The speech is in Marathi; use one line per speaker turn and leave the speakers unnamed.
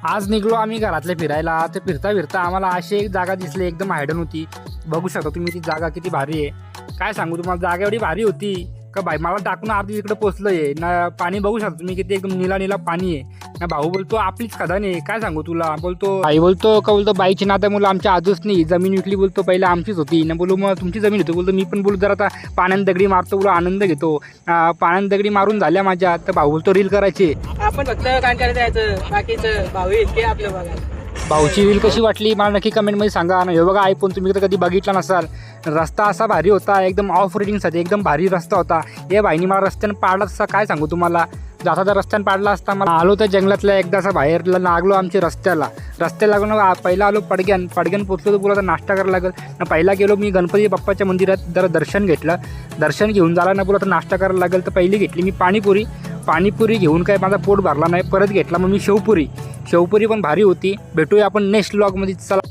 आज निघलो आम्ही घरातले फिरायला. तर फिरता फिरता आम्हाला अशी एक जागा दिसली, एकदम हायडन होती. बघू शकता तुम्ही ती जागा किती भारी आहे. काय सांगू तुम्हाला, जागा एवढी भारी होती का भाई मला टाकून अर्धी तिकडे पोचलं आहे ना. पाणी बघू शकता तुम्ही किती एकदम निला निला पाणी आहे ना. भाऊ बोलतो आपलीच खदान आहे. काय सांगू तुला, बोलतो आई बोलतो का बोलतो बाईची नाता मुलं आमच्या आजच नाही, जमीन विकली बोलतो पहिले आमचीच होती ना. बोलू मग तुमची जमीन होती. बोलतो मी पण बोलू जरा आता पाण्यात दगडी मारतो, बोलू आनंद घेतो. पाण्यात दगडी मारून झाल्या माझ्या. तर भाऊ बोलतो रील करायची.
आपण फक्त काम करायचं जायचं, बाकीचं भाऊ इतके आपलं बघा.
भाऊची रील कशी वाटली मला नक्की कमेंटमध्ये सांगा ना. हे बघा आयफोन तुम्ही तर कधी बघितला नसाल. रस्ता असा भारी होता, एकदम ऑफ रोडिंगसाठी एकदम भारी रस्ता होता. हे भाईनी मला रस्त्यानं पाडला तसा काय सांगू तुम्हाला. जाता रस्त्यानं पाडला असता मला. आलो तर जंगलातल्या एकदा असं बाहेर लागलो आमच्या रस्त्याला लागून पहिला आलो पडग्यान पोचलो. तर बोला नाश्ता करायला लागेल. पहिला गेलो मी गणपती बाप्पाच्या मंदिरात जरा दर्शन घेतलं. दर्शन घेऊन झाला ना, बोला तर नाश्ता करायला लागेल. तर पहिली घेतली मी पाणीपुरी घेऊन काय माझा पोट भरला नाही. परत घेतला मग मी शेवपुरी पण भारी होती. भेटूया आपण नेक्स्ट व्लॉगमध्ये. चला.